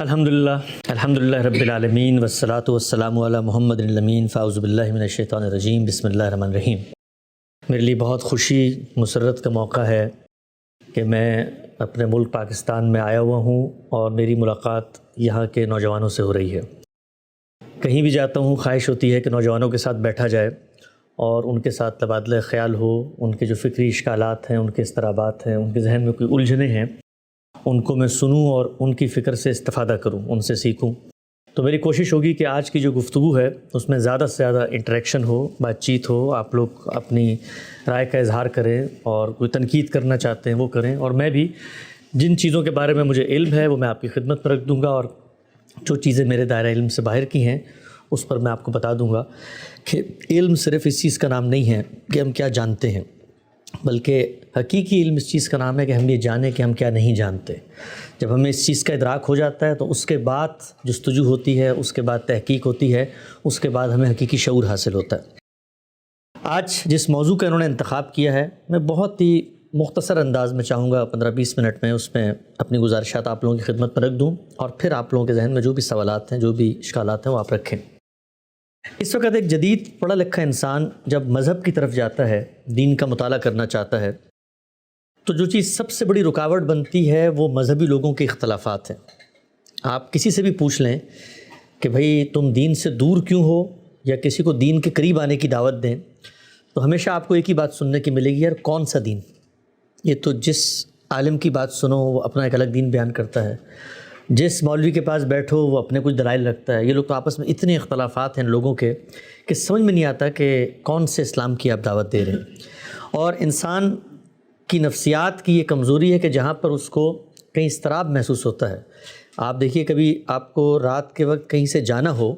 الحمدللہ رب العالمین والصلاة والسلام علی محمد الامین فاعوذ باللہ من الشیطان الرجیم بسم اللہ الرحمن الرحیم۔ میرے لیے بہت خوشی مسرت کا موقع ہے کہ میں اپنے ملک پاکستان میں آیا ہوا ہوں اور میری ملاقات یہاں کے نوجوانوں سے ہو رہی ہے۔ کہیں بھی جاتا ہوں خواہش ہوتی ہے کہ نوجوانوں کے ساتھ بیٹھا جائے اور ان کے ساتھ تبادلہ خیال ہو، ان کے جو فکری اشکالات ہیں، ان کے اضطرابات ہیں، ان کے ذہن میں کوئی الجھنیں ہیں، ان کو میں سنوں اور ان کی فکر سے استفادہ کروں، ان سے سیکھوں۔ تو میری کوشش ہوگی کہ آج کی جو گفتگو ہے اس میں زیادہ سے زیادہ انٹریکشن ہو، بات چیت ہو، آپ لوگ اپنی رائے کا اظہار کریں اور کوئی تنقید کرنا چاہتے ہیں وہ کریں، اور میں بھی جن چیزوں کے بارے میں مجھے علم ہے وہ میں آپ کی خدمت پر رکھ دوں گا، اور جو چیزیں میرے دائرہ علم سے باہر کی ہیں اس پر میں آپ کو بتا دوں گا کہ علم صرف اس چیز کا نام نہیں ہے کہ ہم کیا جانتے ہیں، بلکہ حقیقی علم اس چیز کا نام ہے کہ ہم یہ جانیں کہ ہم کیا نہیں جانتے۔ جب ہمیں اس چیز کا ادراک ہو جاتا ہے تو اس کے بعد جستجو ہوتی ہے، اس کے بعد تحقیق ہوتی ہے، اس کے بعد ہمیں حقیقی شعور حاصل ہوتا ہے۔ آج جس موضوع کا انہوں نے انتخاب کیا ہے، میں بہت ہی مختصر انداز میں چاہوں گا 15-20 منٹ میں اس میں اپنی گزارشات آپ لوگوں کی خدمت پر رکھ دوں، اور پھر آپ لوگوں کے ذہن میں جو بھی سوالات ہیں، جو بھی اشکالات ہیں وہ آپ رکھیں۔ اس وقت ایک جدید پڑھا لکھا انسان جب مذہب کی طرف جاتا ہے، دین کا مطالعہ کرنا چاہتا ہے، تو جو چیز سب سے بڑی رکاوٹ بنتی ہے وہ مذہبی لوگوں کے اختلافات ہیں۔ آپ کسی سے بھی پوچھ لیں کہ بھئی تم دین سے دور کیوں ہو، یا کسی کو دین کے قریب آنے کی دعوت دیں، تو ہمیشہ آپ کو ایک ہی بات سننے کی ملے گی، یار کون سا دین؟ یہ تو جس عالم کی بات سنو وہ اپنا ایک الگ دین بیان کرتا ہے، جس مولوی کے پاس بیٹھو وہ اپنے کچھ دلائل رکھتا ہے۔ یہ لوگ تو آپس میں اتنے اختلافات ہیں لوگوں کے کہ سمجھ میں نہیں آتا کہ کون سے اسلام کی آپ دعوت دے رہے ہیں۔ اور انسان کی نفسیات کی یہ کمزوری ہے کہ جہاں پر اس کو کہیں اضطراب محسوس ہوتا ہے، آپ دیکھیے کبھی آپ کو رات کے وقت کہیں سے جانا ہو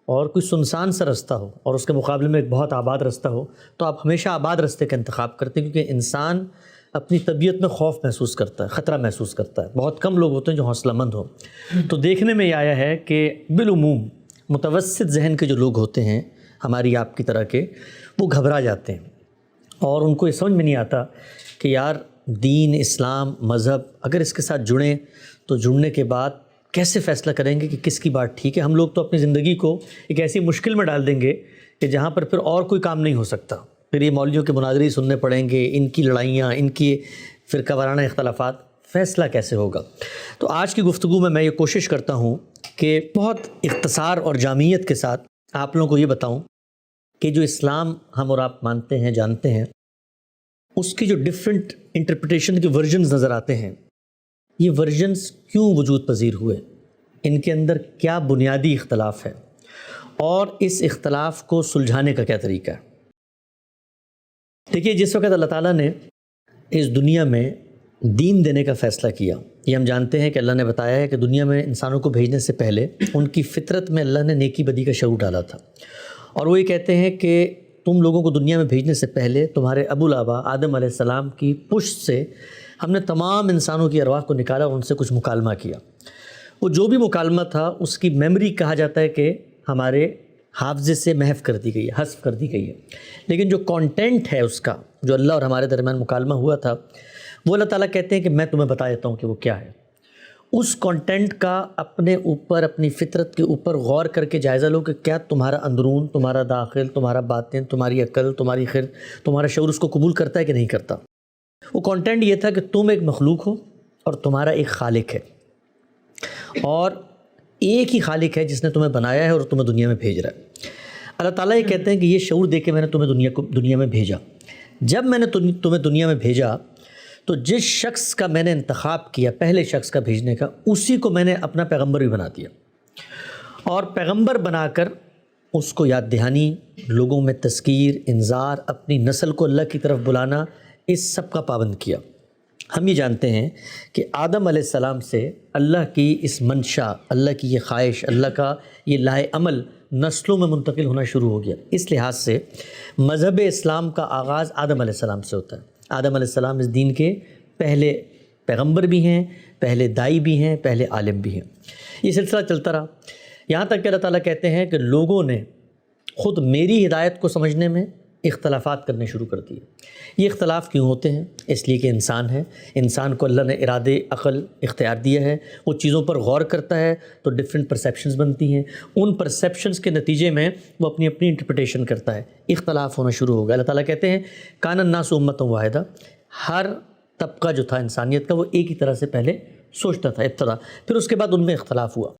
اور کوئی سنسان سا رستہ ہو اور اس کے مقابلے میں ایک بہت آباد رستہ ہو، تو آپ ہمیشہ آباد رستے کا انتخاب کرتے ہیں، کیونکہ انسان اپنی طبیعت میں خوف محسوس کرتا ہے، خطرہ محسوس کرتا ہے۔ بہت کم لوگ ہوتے ہیں جو حوصلہ مند ہوں۔ تو دیکھنے میں یہ آیا ہے کہ بالعموم متوسط ذہن کے جو لوگ ہوتے ہیں ہماری آپ کی طرح کے، وہ گھبرا جاتے ہیں اور ان کو یہ سمجھ میں نہیں آتا کہ یار دین، اسلام، مذہب اگر اس کے ساتھ جڑیں تو جڑنے کے بعد کیسے فیصلہ کریں گے کہ کس کی بات ٹھیک ہے۔ ہم لوگ تو اپنی زندگی کو ایک ایسی مشکل میں ڈال دیں گے کہ جہاں پر پھر اور کوئی کام نہیں ہو سکتا، پھر یہ مولویوں کے مناظرے سننے پڑیں گے، ان کی لڑائیاں، ان کی فرقہ وارانہ اختلافات، فیصلہ کیسے ہوگا؟ تو آج کی گفتگو میں یہ کوشش کرتا ہوں کہ بہت اختصار اور جامعیت کے ساتھ آپ لوگوں کو یہ بتاؤں کہ جو اسلام ہم اور آپ مانتے ہیں، جانتے ہیں، اس کی جو ڈیفرنٹ انٹرپریٹیشن کے ورژنز نظر آتے ہیں، یہ ورژنز کیوں وجود پذیر ہوئے، ان کے اندر کیا بنیادی اختلاف ہے، اور اس اختلاف کو سلجھانے کا کیا طریقہ ہے۔ دیکھیے، جس وقت اللہ تعالیٰ نے اس دنیا میں دین دینے کا فیصلہ کیا، یہ ہم جانتے ہیں کہ اللہ نے بتایا ہے کہ دنیا میں انسانوں کو بھیجنے سے پہلے ان کی فطرت میں اللہ نے نیکی بدی کا شعور ڈالا تھا، اور وہ یہ کہتے ہیں کہ تم لوگوں کو دنیا میں بھیجنے سے پہلے تمہارے ابو الآبا آدم علیہ السلام کی پشت سے ہم نے تمام انسانوں کی ارواح کو نکالا اور ان سے کچھ مکالمہ کیا۔ وہ جو بھی مکالمہ تھا اس کی میموری کہا جاتا ہے کہ ہمارے حافظے سے محو کر دی گئی ہے، حذف کر دی گئی ہے، لیکن جو کانٹینٹ ہے اس کا، جو اللہ اور ہمارے درمیان مکالمہ ہوا تھا، وہ اللہ تعالیٰ کہتے ہیں کہ میں تمہیں بتا دیتا ہوں کہ وہ کیا ہے۔ اس کانٹینٹ کا اپنے اوپر، اپنی فطرت کے اوپر غور کر کے جائزہ لو کہ کیا تمہارا اندرون، تمہارا داخل، تمہارا باطن، تمہاری عقل، تمہاری خرد، تمہارا شعور اس کو قبول کرتا ہے کہ نہیں کرتا۔ وہ کانٹینٹ یہ تھا کہ تم ایک مخلوق ہو اور تمہارا ایک خالق ہے، اور ایک ہی خالق ہے جس نے تمہیں بنایا ہے اور تمہیں دنیا میں بھیج رہا ہے۔ اللہ تعالیٰ یہ کہتے ہیں کہ یہ شعور دے کے میں نے تمہیں دنیا میں بھیجا۔ جب میں نے تمہیں دنیا میں بھیجا تو جس شخص کا میں نے انتخاب کیا، پہلے شخص کا بھیجنے کا، اسی کو میں نے اپنا پیغمبر بھی بنا دیا، اور پیغمبر بنا کر اس کو یاد دہانی، لوگوں میں تذکیر، انذار، اپنی نسل کو اللہ کی طرف بلانا، اس سب کا پابند کیا۔ ہم یہ جانتے ہیں کہ آدم علیہ السلام سے اللہ کی اس منشا، اللہ کی یہ خواہش، اللہ کا یہ لائے عمل نسلوں میں منتقل ہونا شروع ہو گیا۔ اس لحاظ سے مذہب اسلام کا آغاز آدم علیہ السلام سے ہوتا ہے۔ آدم علیہ السلام اس دین کے پہلے پیغمبر بھی ہیں، پہلے دائی بھی ہیں، پہلے عالم بھی ہیں۔ یہ سلسلہ چلتا رہا یہاں تک کہ اللہ تعالیٰ کہتے ہیں کہ لوگوں نے خود میری ہدایت کو سمجھنے میں اختلافات کرنے شروع کر دیے۔ یہ اختلاف کیوں ہوتے ہیں؟ اس لیے کہ انسان ہے، انسان کو اللہ نے ارادے، عقل، اختیار دیا ہے، وہ چیزوں پر غور کرتا ہے تو ڈفرینٹ پرسیپشنز بنتی ہیں، ان پرسیپشنز کے نتیجے میں وہ اپنی اپنی انٹرپریٹیشن کرتا ہے، اختلاف ہونا شروع ہو گیا۔ اللہ تعالیٰ کہتے ہیں کان الناس امۃ واحدہ، ہر طبقہ جو تھا انسانیت کا وہ ایک ہی طرح سے پہلے سوچتا تھا ابتدا، پھر اس کے بعد ان میں اختلاف ہوا۔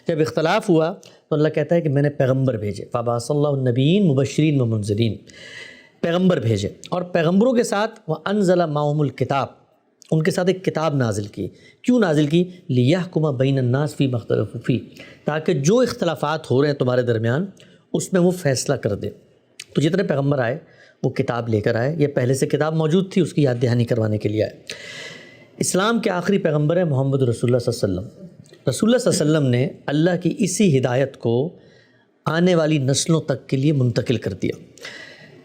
جب اختلاف ہوا تو اللہ کہتا ہے کہ میں نے پیغمبر بھیجے، فَبَعَثَ اللَّهُ النَّبِيِّينَ مُبَشِّرِينَ وَمُنذِرِينَ، پیغمبر بھیجے، اور پیغمبروں کے ساتھ وَأَنزَلَ مَعَهُمُ الْكِتَابَ، ان کے ساتھ ایک کتاب نازل کی۔ کیوں نازل کی؟ لِيَحْكُمَ بَيْنَ النَّاسِ فِيمَا اخْتَلَفُوا فِيهِ، تاکہ جو اختلافات ہو رہے ہیں تمہارے درمیان اس میں وہ فیصلہ کر دے۔ تو جتنے پیغمبر آئے وہ کتاب لے کر آئے، یہ پہلے سے کتاب موجود تھی، اس کی یاد دہانی کروانے کے لیے آئے۔ اسلام کے آخری پیغمبر ہے محمد رسول اللہ صلی اللہ علیہ وسلم۔ رسول اللہ صلی اللہ علیہ وسلم نے اللہ کی اسی ہدایت کو آنے والی نسلوں تک کے لیے منتقل کر دیا۔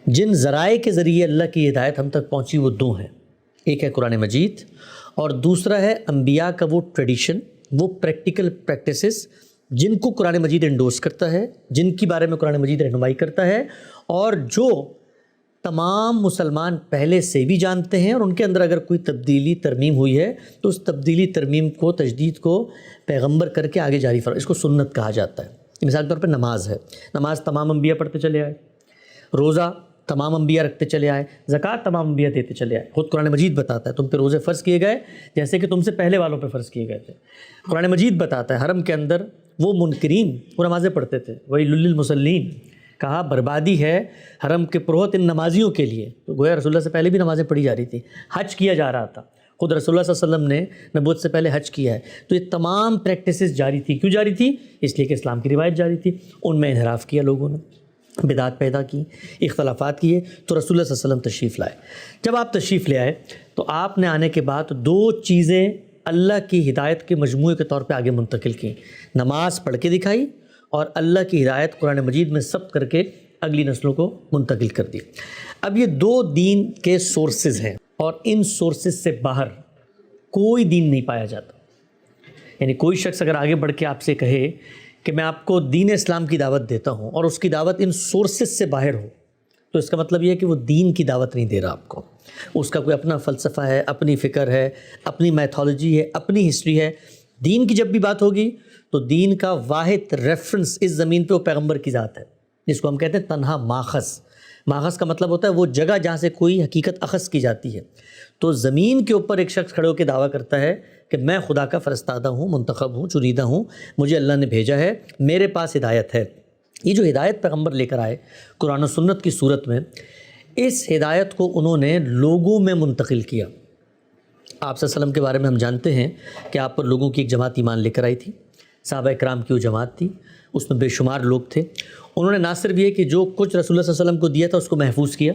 جن ذرائع کے ذریعے اللہ کی ہدایت ہم تک پہنچی وہ دو ہیں، ایک ہے قرآن مجید اور دوسرا ہے انبیاء کا وہ ٹریڈیشن، وہ پریکٹیکل پریکٹسز جن کو قرآن مجید انڈورس کرتا ہے، جن کی بارے میں قرآن مجید رہنمائی کرتا ہے، اور جو تمام مسلمان پہلے سے بھی جانتے ہیں، اور ان کے اندر اگر کوئی تبدیلی ترمیم ہوئی ہے تو اس تبدیلی ترمیم کو، تجدید کو پیغمبر کر کے آگے جاری فرما۔ اس کو سنت کہا جاتا ہے۔ مثال کے طور پہ نماز ہے، نماز تمام انبیاء پڑھتے چلے آئے، روزہ تمام انبیاء رکھتے چلے آئے، زکوٰۃ تمام انبیاء دیتے چلے آئے۔ خود قرآن مجید بتاتا ہے تم پہ روزے فرض کیے گئے جیسے کہ تم سے پہلے والوں پہ فرض کیے گئے تھے۔ قرآن مجید بتاتا ہے حرم کے اندر وہ منکرین وہ نمازیں پڑھتے تھے، ویل للمصلین، کہا بربادی ہے حرم کے پروہت ان نمازیوں کے لیے۔ تو گویا رسول اللہ سے پہلے بھی نمازیں پڑھی جا رہی تھیں، حج کیا جا رہا تھا، خود رسول اللہ صلی اللہ علیہ وسلم نے نبوت سے پہلے حج کیا ہے۔ تو یہ تمام پریکٹسز جاری تھی۔ کیوں جاری تھی؟ اس لیے کہ اسلام کی روایت جاری تھی۔ ان میں انحراف کیا لوگوں نے، بدعات پیدا کی، اختلافات کیے، تو رسول اللہ صلی اللہ علیہ وسلم تشریف لائے۔ جب آپ تشریف لے آئے تو آپ نے آنے کے بعد دو چیزیں اللہ کی ہدایت کے مجموعے کے طور پہ آگے منتقل کی، نماز پڑھ کے دکھائی اور اللہ کی ہدایت قرآن مجید میں ثبت کر کے اگلی نسلوں کو منتقل کر دی۔ اب یہ دو دین کے سورسز ہیں، اور ان سورسز سے باہر کوئی دین نہیں پایا جاتا۔ یعنی کوئی شخص اگر آگے بڑھ کے آپ سے کہے کہ میں آپ کو دین اسلام کی دعوت دیتا ہوں اور اس کی دعوت ان سورسز سے باہر ہو، تو اس کا مطلب یہ ہے کہ وہ دین کی دعوت نہیں دے رہا آپ کو۔ اس کا کوئی اپنا فلسفہ ہے، اپنی فکر ہے، اپنی میتھولوجی ہے، اپنی ہسٹری ہے۔ دین کی جب بھی بات ہوگی تو دین کا واحد ریفرنس اس زمین پہ وہ پیغمبر کی ذات ہے، جس کو ہم کہتے ہیں تنہا ماخذ۔ ماخذ کا مطلب ہوتا ہے وہ جگہ جہاں سے کوئی حقیقت اخذ کی جاتی ہے۔ تو زمین کے اوپر ایک شخص کھڑے ہو کے دعویٰ کرتا ہے کہ میں خدا کا فرستادہ ہوں، منتخب ہوں، چنیدہ ہوں، مجھے اللہ نے بھیجا ہے، میرے پاس ہدایت ہے۔ یہ جو ہدایت پیغمبر لے کر آئے قرآن و سنت کی صورت میں، اس ہدایت کو انہوں نے لوگوں میں منتقل کیا۔ آپ صلی اللہ علیہ وسلم کے بارے میں ہم جانتے ہیں کہ آپ پر لوگوں کی ایک جماعت ایمان لے کر آئی تھی، صحابہ کرام کی وہ جماعت تھی، اس میں بے شمار لوگ تھے۔ انہوں نے نہ صرف یہ کہ جو کچھ رسول اللہ صلی اللہ علیہ وسلم کو دیا تھا اس کو محفوظ کیا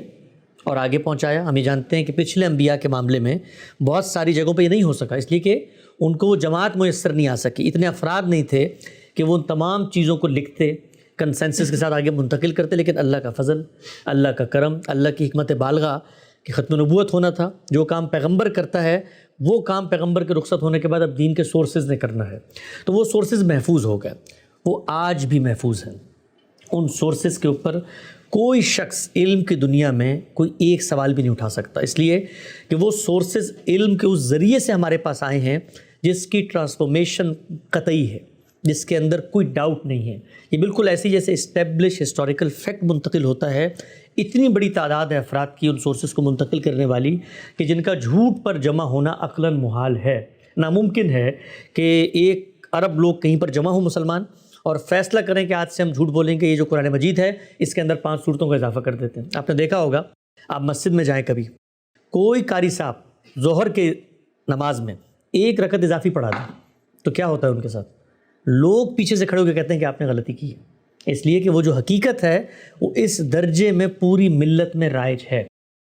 اور آگے پہنچایا۔ ہم یہ جانتے ہیں کہ پچھلے انبیاء کے معاملے میں بہت ساری جگہوں پہ یہ نہیں ہو سکا، اس لیے کہ ان کو وہ جماعت میسر نہیں آ سکی، اتنے افراد نہیں تھے کہ وہ ان تمام چیزوں کو لکھتے، کنسنسس کے ساتھ آگے منتقل کرتے۔ لیکن اللہ کا فضل، اللہ کا کرم، اللہ کی حکمت بالغہ کہ ختم نبوت ہونا تھا، جو کام پیغمبر کرتا ہے وہ کام پیغمبر کے رخصت ہونے کے بعد اب دین کے سورسز نے کرنا ہے، تو وہ سورسز محفوظ ہو گئے، وہ آج بھی محفوظ ہیں۔ ان سورسز کے اوپر کوئی شخص علم کی دنیا میں کوئی ایک سوال بھی نہیں اٹھا سکتا، اس لیے کہ وہ سورسز علم کے اس ذریعے سے ہمارے پاس آئے ہیں جس کی ٹرانسفارمیشن قطعی ہے، جس کے اندر کوئی ڈاؤٹ نہیں ہے۔ یہ بالکل ایسی جیسے اسٹیبلش ہسٹوریکل فیکٹ منتقل ہوتا ہے، اتنی بڑی تعداد ہے افراد کی ان سورسز کو منتقل کرنے والی کہ جن کا جھوٹ پر جمع ہونا عقلاً محال ہے۔ ناممکن ہے کہ ایک ارب لوگ کہیں پر جمع ہوں مسلمان اور فیصلہ کریں کہ آج سے ہم جھوٹ بولیں گے، یہ جو قرآن مجید ہے اس کے اندر 5 صورتوں کا اضافہ کر دیتے ہیں۔ آپ نے دیکھا ہوگا، آپ مسجد میں جائیں کبھی، کوئی قاری صاحب ظہر کے نماز میں 1 رکعت اضافی پڑھا دیں تو کیا ہوتا ہے ان کے ساتھ؟ لوگ پیچھے سے کھڑے ہو کے کہتے ہیں کہ آپ نے غلطی کی ہے، اس لیے کہ وہ جو حقیقت ہے وہ اس درجے میں پوری ملت میں رائج ہے۔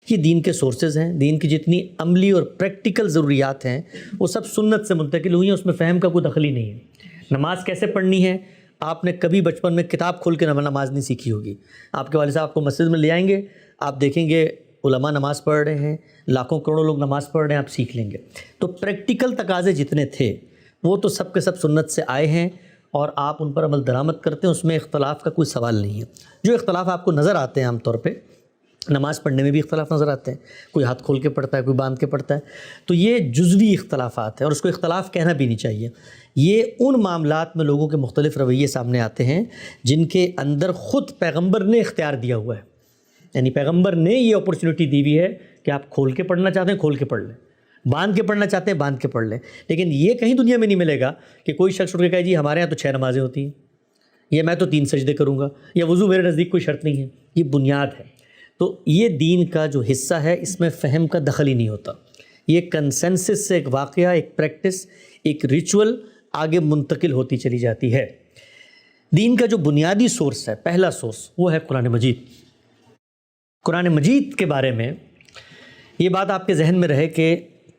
یہ دین کے سورسز ہیں، دین کی جتنی عملی اور پریکٹیکل ضروریات ہیں وہ سب سنت سے منتقل ہوئی ہیں، اس میں فہم کا کوئی دخل ہی نہیں ہے۔ نماز کیسے پڑھنی ہے، آپ نے کبھی بچپن میں کتاب کھول کے نماز نہیں سیکھی ہوگی۔ آپ کے والد صاحب آپ کو مسجد میں لے آئیں گے، آپ دیکھیں گے علماء نماز پڑھ رہے ہیں، لاکھوں کروڑوں لوگ نماز پڑھ رہے ہیں، آپ سیکھ لیں گے۔ تو پریکٹیکل تقاضے جتنے تھے وہ تو سب کے سب سنت سے آئے ہیں اور آپ ان پر عمل درآمد کرتے ہیں، اس میں اختلاف کا کوئی سوال نہیں ہے۔ جو اختلاف آپ کو نظر آتے ہیں عام طور پہ نماز پڑھنے میں بھی اختلاف نظر آتے ہیں، کوئی ہاتھ کھول کے پڑھتا ہے، کوئی باندھ کے پڑھتا ہے، تو یہ جزوی اختلافات ہیں اور اس کو اختلاف کہنا بھی نہیں چاہیے۔ یہ ان معاملات میں لوگوں کے مختلف رویے سامنے آتے ہیں جن کے اندر خود پیغمبر نے اختیار دیا ہوا ہے، یعنی پیغمبر نے یہ اپرچونٹی دی ہوئی ہے کہ آپ کھول کے پڑھنا چاہتے ہیں کھول کے پڑھ لیں، باندھ کے پڑھنا چاہتے ہیں باندھ کے پڑھ لیں، لیکن یہ کہیں دنیا میں نہیں ملے گا کہ کوئی شخص اٹھ کے کہے جی ہمارے یہاں تو 6 نمازیں ہوتی ہیں، یا میں تو 3 سجدے کروں گا، یا وضو میرے نزدیک کوئی شرط نہیں ہے۔ یہ بنیاد ہے۔ تو یہ دین کا جو حصہ ہے، اس میں فہم کا دخل ہی نہیں ہوتا، یہ کنسنسس سے ایک واقعہ، ایک پریکٹس، ایک ریچول آگے منتقل ہوتی چلی جاتی ہے۔ دین کا جو بنیادی سورس ہے، پہلا سورس، وہ ہے قرآن مجید۔ قرآن مجید کے بارے میں یہ بات آپ کے ذہن میں رہے کہ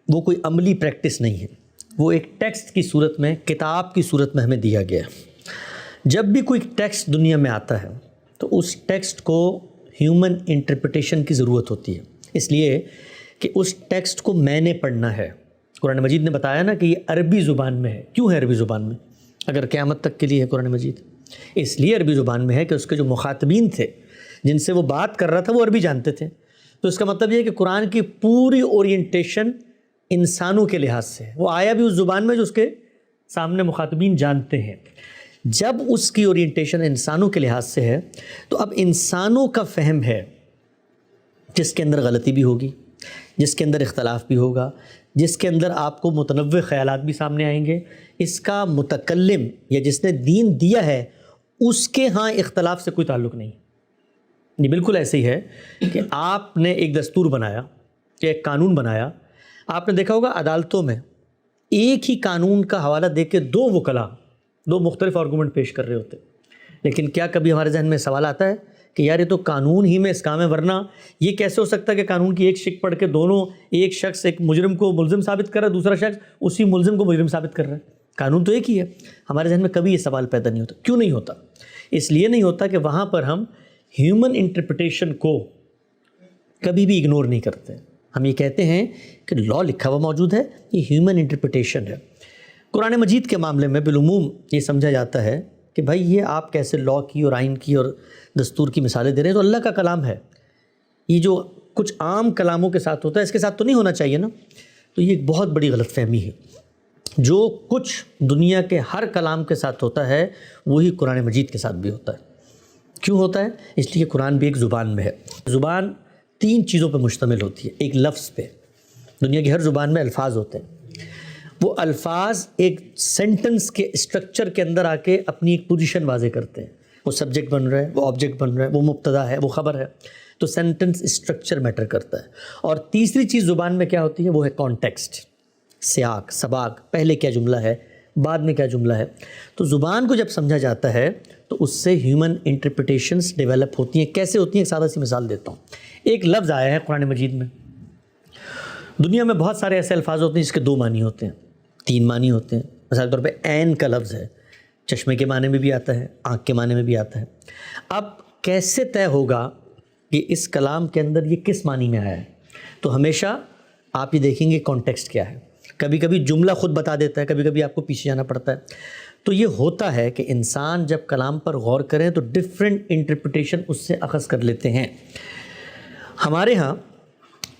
وہ کوئی عملی پریکٹس نہیں ہے، وہ ایک ٹیکسٹ کی صورت میں، کتاب کی صورت میں ہمیں دیا گیا ہے۔ جب بھی کوئی ٹیکسٹ دنیا میں آتا ہے تو اس ٹیکسٹ کو ہیومن انٹرپریٹیشن کی ضرورت ہوتی ہے، اس لیے کہ اس ٹیکسٹ کو میں نے پڑھنا ہے۔ قرآن مجید نے بتایا نا کہ یہ عربی زبان میں ہے۔ کیوں ہے عربی زبان میں؟ اگر قیامت تک کے لیے ہے قرآن مجید، اس لیے عربی زبان میں ہے کہ اس کے جو مخاطبین تھے، جن سے وہ بات کر رہا تھا، وہ عربی جانتے تھے۔ تو اس کا مطلب یہ ہے کہ قرآن کی پوری اورینٹیشن انسانوں کے لحاظ سے ہے، وہ آیا بھی اس زبان میں جو اس کے سامنے مخاطبین جانتے ہیں۔ جب اس کی اورینٹیشن انسانوں کے لحاظ سے ہے تو اب انسانوں کا فہم ہے، جس کے اندر غلطی بھی ہوگی، جس کے اندر اختلاف بھی ہوگا، جس کے اندر آپ کو متنوع خیالات بھی سامنے آئیں گے، اس کا متکلم یا جس نے دین دیا ہے اس کے ہاں اختلاف سے کوئی تعلق نہیں۔ یہ بالکل ایسے ہی ہے کہ آپ نے ایک دستور بنایا یا ایک قانون بنایا، آپ نے دیکھا ہوگا عدالتوں میں ایک ہی قانون کا حوالہ دے کے دو وکلاء دو مختلف آرگومنٹ پیش کر رہے ہوتے، لیکن کیا کبھی ہمارے ذہن میں سوال آتا ہے کہ یار یہ تو قانون ہی میں اس کام ہے، ورنہ یہ کیسے ہو سکتا ہے کہ قانون کی ایک شق پڑھ کے دونوں، ایک شخص ایک مجرم کو ملزم ثابت کر رہا ہے، دوسرا شخص اسی ملزم کو مجرم ثابت کر رہا ہے، قانون تو ایک ہی ہے۔ ہمارے ذہن میں کبھی یہ سوال پیدا نہیں ہوتا۔ کیوں نہیں ہوتا؟ اس لیے نہیں ہوتا کہ وہاں پر ہم ہیومن انٹرپریٹیشن کو کبھی بھی اگنور نہیں کرتے۔ ہم یہ کہتے ہیں کہ لا لکھا ہوا موجود ہے، یہ ہیومن انٹرپریٹیشن ہے۔ قرآن مجید کے معاملے میں بالعموم یہ سمجھا جاتا ہے کہ بھائی یہ آپ کیسے لا کی اور آئین کی اور دستور کی مثالیں دے رہے ہیں، تو اللہ کا کلام ہے، یہ جو کچھ عام کلاموں کے ساتھ ہوتا ہے اس کے ساتھ تو نہیں ہونا چاہیے نا۔ تو یہ ایک بہت بڑی غلط فہمی ہے۔ جو کچھ دنیا کے ہر کلام کے ساتھ ہوتا ہے وہی قرآن مجید کے ساتھ بھی ہوتا ہے۔ کیوں ہوتا ہے؟ اس لیے قرآن بھی ایک زبان میں ہے۔ زبان 3 چیزوں پہ مشتمل ہوتی ہے، ایک لفظ پہ۔ دنیا کی ہر زبان میں الفاظ ہوتے ہیں، وہ الفاظ ایک سینٹنس کے اسٹرکچر کے اندر آ کے اپنی ایک پوزیشن واضح کرتے ہیں، وہ سبجیکٹ بن رہا ہے، وہ آبجیکٹ بن رہا ہے، وہ مبتدا ہے، وہ خبر ہے، تو سینٹنس اسٹرکچر میٹر کرتا ہے۔ اور تیسری چیز زبان میں کیا ہوتی ہے؟ وہ ہے کانٹیکسٹ، سیاق سباق، پہلے کیا جملہ ہے، بعد میں کیا جملہ ہے۔ تو زبان کو جب سمجھا جاتا ہے تو اس سے ہیومن انٹرپریٹیشنز ڈیولپ ہوتی ہیں۔ کیسے ہوتی ہیں؟ ایک سادہ سی مثال دیتا ہوں۔ ایک لفظ آیا ہے قرآن مجید میں، دنیا میں بہت سارے ایسے الفاظ ہوتے ہیں جس کے 2 معنی ہوتے ہیں، 3 معنی ہوتے ہیں۔ مثال طور پہ عین کا لفظ ہے، چشمے کے معنی میں بھی آتا ہے، آنکھ کے معنی میں بھی آتا ہے۔ اب کیسے طے ہوگا کہ اس کلام کے اندر یہ کس معنی میں آیا ہے؟ تو ہمیشہ آپ یہ دیکھیں گے کانٹیکسٹ کیا ہے۔ کبھی کبھی جملہ خود بتا دیتا ہے، کبھی کبھی آپ کو پیچھے جانا پڑتا ہے۔ تو یہ ہوتا ہے کہ انسان جب کلام پر غور کریں تو ڈفرینٹ انٹرپریٹیشن اس سے اخذ کر لیتے ہیں۔ ہمارے ہاں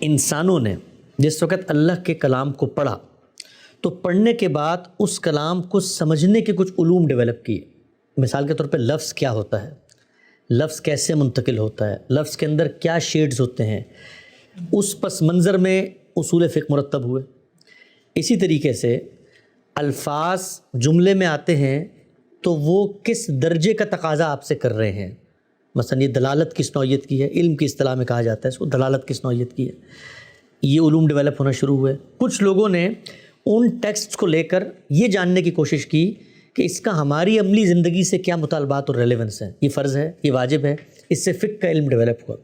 انسانوں نے جس وقت اللہ کے کلام کو پڑھا تو پڑھنے کے بعد اس کلام کو سمجھنے کے کچھ علوم ڈیولپ کیے۔ مثال کے طور پہ لفظ کیا ہوتا ہے، لفظ کیسے منتقل ہوتا ہے، لفظ کے اندر کیا شیڈز ہوتے ہیں، اس پس منظر میں اصول فقہ مرتب ہوئے۔ اسی طریقے سے الفاظ جملے میں آتے ہیں تو وہ کس درجے کا تقاضا آپ سے کر رہے ہیں۔ مثلا یہ دلالت کس نوعیت کی ہے، علم کی اصطلاح میں کہا جاتا ہے اس کو دلالت کس نوعیت کی ہے۔ یہ علوم ڈیولپ ہونا شروع ہوئے۔ کچھ لوگوں نے ان ٹیکسٹ کو لے کر یہ جاننے کی کوشش کی کہ اس کا ہماری عملی زندگی سے کیا مطالبات اور ریلیونس ہیں، یہ فرض ہے، یہ واجب ہے۔ اس سے فقہ کا علم ڈیولپ ہوا۔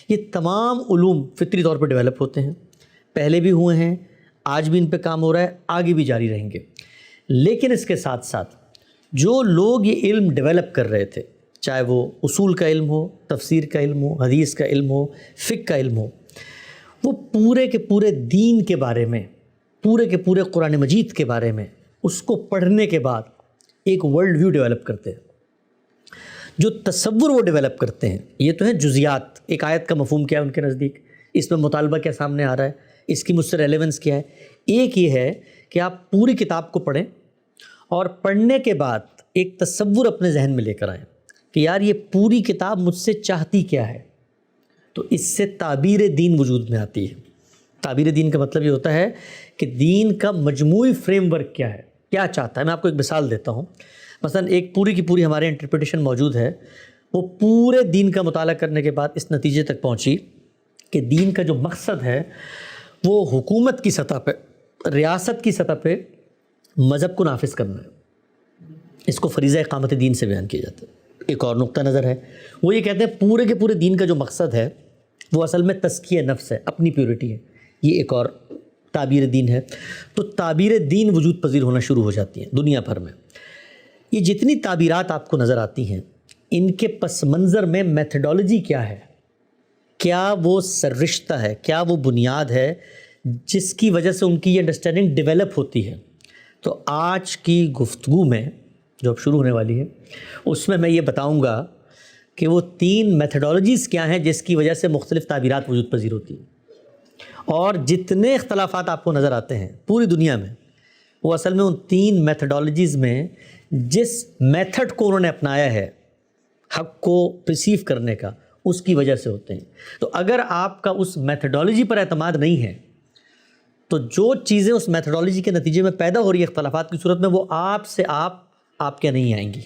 یہ تمام علوم فطری طور پر ڈیولپ ہوتے ہیں، پہلے بھی ہوئے ہیں، آج بھی ان پہ کام ہو رہا ہے، آگے بھی جاری رہیں گے۔ لیکن اس کے ساتھ ساتھ جو لوگ یہ علم ڈیولپ کر رہے تھے، چاہے وہ اصول کا علم ہو، تفسیر کا علم ہو، حدیث کا علم ہو، فقہ کا علم ہو، وہ پورے کے پورے دین کے بارے میں، پورے کے پورے قرآن مجید کے بارے میں اس کو پڑھنے کے بعد ایک ورلڈ ویو ڈیولپ کرتے ہیں۔ جو تصور وہ ڈیولپ کرتے ہیں، یہ تو ہیں جزیات، ایک آیت کا مفہوم کیا ہے ان کے نزدیک، اس میں مطالبہ کیا سامنے آ رہا ہے، اس کی مجھ سے ریلیونس کیا ہے۔ ایک یہ ہے کہ آپ پوری کتاب کو پڑھیں اور پڑھنے کے بعد ایک تصور اپنے ذہن میں لے کر آئیں کہ یار یہ پوری کتاب مجھ سے چاہتی کیا ہے، تو اس سے تعبیر دین وجود میں آتی ہے۔ تعبیر دین کا مطلب یہ ہوتا ہے کہ دین کا مجموعی فریم ورک کیا ہے، کیا چاہتا ہے۔ میں آپ کو ایک مثال دیتا ہوں، مثلا ایک پوری کی پوری ہمارے انٹرپریٹیشن موجود ہے، وہ پورے دین کا مطالعہ کرنے کے بعد اس نتیجے تک پہنچی کہ دین کا جو مقصد ہے وہ حکومت کی سطح پہ، ریاست کی سطح پہ مذہب کو نافذ کرنا ہے۔ اس کو فریضہ اقامت دین سے بیان کیا جاتا ہے۔ ایک اور نقطہ نظر ہے، وہ یہ کہتے ہیں پورے کے پورے دین کا جو مقصد ہے وہ اصل میں تزکیہ نفس ہے، اپنی پیورٹی ہے۔ یہ ایک اور تعبیر دین ہے۔ تو تعبیر دین وجود پذیر ہونا شروع ہو جاتی ہیں دنیا بھر میں۔ یہ جتنی تعبیرات آپ کو نظر آتی ہیں، ان کے پس منظر میں میتھڈالوجی کیا ہے، کیا وہ سررشتہ ہے، کیا وہ بنیاد ہے جس کی وجہ سے ان کی یہ انڈرسٹینڈنگ ڈیولپ ہوتی ہے۔ تو آج کی گفتگو میں جو اب شروع ہونے والی ہے، اس میں یہ بتاؤں گا کہ وہ 3 میتھڈالوجیز کیا ہیں جس کی وجہ سے مختلف تعبیرات وجود پذیر ہوتی ہیں، اور جتنے اختلافات آپ کو نظر آتے ہیں پوری دنیا میں، وہ اصل میں ان 3 میتھڈالوجیز میں جس میتھڈ کو انہوں نے اپنایا ہے حق کو پرسیو کرنے کا، اس کی وجہ سے ہوتے ہیں۔ تو اگر آپ کا اس میتھڈالوجی پر اعتماد نہیں ہے تو جو چیزیں اس میتھڈالوجی کے نتیجے میں پیدا ہو رہی ہے اختلافات کی صورت میں، وہ آپ سے آپ کے نہیں آئیں گی۔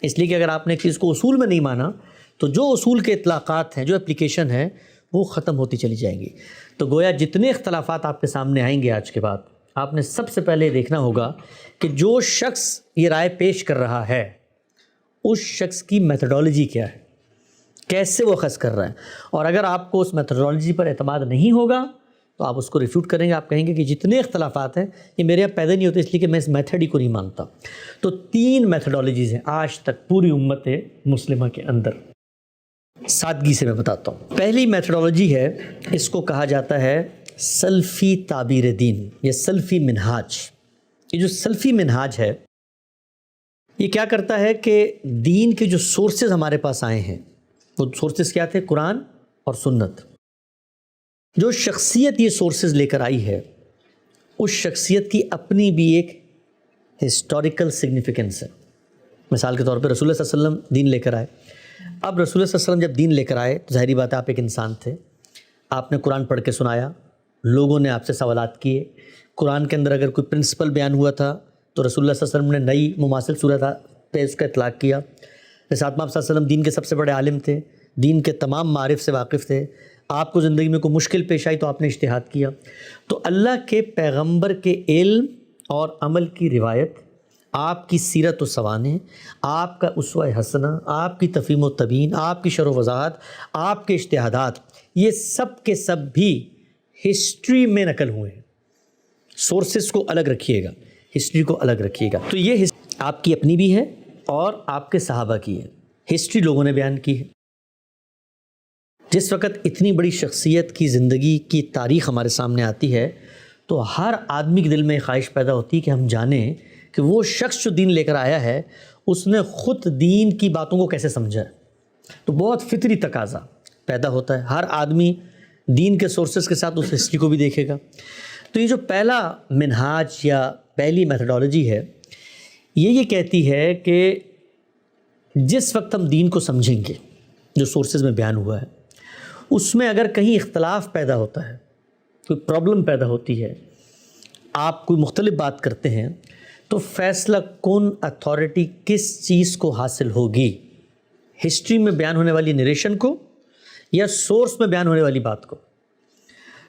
اس لیے کہ اگر آپ نے ایک چیز کو اصول میں نہیں مانا تو جو اصول کے اطلاقات ہیں، جو اپلیکیشن ہے، وہ ختم ہوتی چلی جائیں گی۔ تو گویا جتنے اختلافات آپ کے سامنے آئیں گے آج کے بعد، آپ نے سب سے پہلے دیکھنا ہوگا کہ جو شخص یہ رائے پیش کر رہا ہے اس شخص کی میتھڈالوجی کیا ہے، کیسے وہ اخذ کر رہا ہے۔ اور اگر آپ کو اس میتھڈالوجی پر اعتماد نہیں ہوگا تو آپ اس کو ریفیوٹ کریں گے، آپ کہیں گے کہ جتنے اختلافات ہیں یہ میرے یہاں پیدا نہیں ہوتے، اس لیے کہ میں اس میتھڈ ہی کو نہیں مانتا۔ تو 3 میتھڈالوجیز ہیں آج تک پوری امت مسلمہ کے اندر۔ سادگی سے میں بتاتا ہوں۔ پہلی میتھڈالوجی ہے، اس کو کہا جاتا ہے سلفی تعبیر دین یا سلفی منہاج۔ یہ جو سلفی منہاج ہے یہ کیا کرتا ہے کہ دین کے جو سورسز ہمارے پاس آئے ہیں، وہ سورسز کیا تھے؟ قرآن اور سنت۔ جو شخصیت یہ سورسز لے کر آئی ہے، اس شخصیت کی اپنی بھی ایک ہسٹوریکل سگنیفیکنس ہے۔ مثال کے طور پہ رسول اللہ صلی اللہ علیہ وسلم دین لے کر آئے۔ اب رسول اللہ صلی اللہ علیہ وسلم جب دین لے کر آئے تو ظاہری بات ہے آپ ایک انسان تھے، آپ نے قرآن پڑھ کے سنایا، لوگوں نے آپ سے سوالات کیے۔ قرآن کے اندر اگر کوئی پرنسپل بیان ہوا تھا تو رسول اللہ صلی اللہ علیہ وسلم نے نئی مماثل صورت پہ اس کا اطلاق کیا۔ رسالت مآب صلی اللہ علیہ وسلم دین کے سب سے بڑے عالم تھے، دین کے تمام معارف سے واقف تھے۔ آپ کو زندگی میں کوئی مشکل پیش آئی تو آپ نے اجتہاد کیا۔ تو اللہ کے پیغمبر کے علم اور عمل کی روایت، آپ کی سیرت و سوانح، آپ کا اسوہ حسنہ، آپ کی تفہیم و تبیین، آپ کی شرح و وضاحت، آپ کے اجتہادات، یہ سب کے سب بھی ہسٹری میں نقل ہوئے ہیں۔ سورسز کو الگ رکھیے گا، ہسٹری کو الگ رکھیے گا۔ تو یہ آپ کی اپنی بھی ہے اور آپ کے صحابہ کی ہے، ہسٹری لوگوں نے بیان کی ہے۔ جس وقت اتنی بڑی شخصیت کی زندگی کی تاریخ ہمارے سامنے آتی ہے تو ہر آدمی کے دل میں خواہش پیدا ہوتی ہے کہ ہم جانیں کہ وہ شخص جو دین لے کر آیا ہے اس نے خود دین کی باتوں کو کیسے سمجھا ہے۔ تو بہت فطری تقاضا پیدا ہوتا ہے، ہر آدمی دین کے سورسز کے ساتھ اس ہسٹری کو بھی دیکھے گا۔ تو یہ جو پہلا منہاج یا پہلی میتھڈالوجی ہے، یہ کہتی ہے کہ جس وقت ہم دین کو سمجھیں گے جو سورسز میں بیان ہوا ہے، اس میں اگر کہیں اختلاف پیدا ہوتا ہے، کوئی پرابلم پیدا ہوتی ہے، آپ کوئی مختلف بات کرتے ہیں، تو فیصلہ کن اتھارٹی کس چیز کو حاصل ہوگی؟ ہسٹری میں بیان ہونے والی نریشن کو یا سورس میں بیان ہونے والی بات کو؟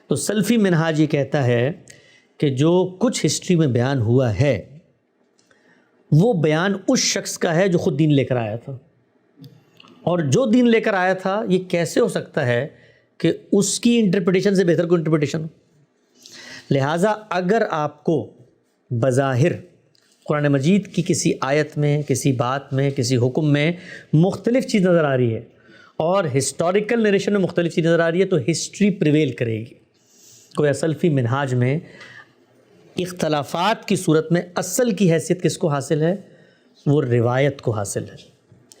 تو سلفی منہاج یہ کہتا ہے کہ جو کچھ ہسٹری میں بیان ہوا ہے وہ بیان اس شخص کا ہے جو خود دین لے کر آیا تھا، اور جو دین لے کر آیا تھا یہ کیسے ہو سکتا ہے کہ اس کی انٹرپریٹیشن سے بہتر کوئی انٹرپریٹیشن ہو؟ لہٰذا اگر آپ کو بظاہر قرآن مجید کی کسی آیت میں، کسی بات میں، کسی حکم میں مختلف چیز نظر آ رہی ہے اور ہسٹوریکل نریشن میں مختلف چیز نظر آ رہی ہے تو ہسٹری پریویل کرے گی۔ کوئی سلفی منہاج میں اختلافات کی صورت میں اصل کی حیثیت کس کو حاصل ہے؟ وہ روایت کو حاصل ہے،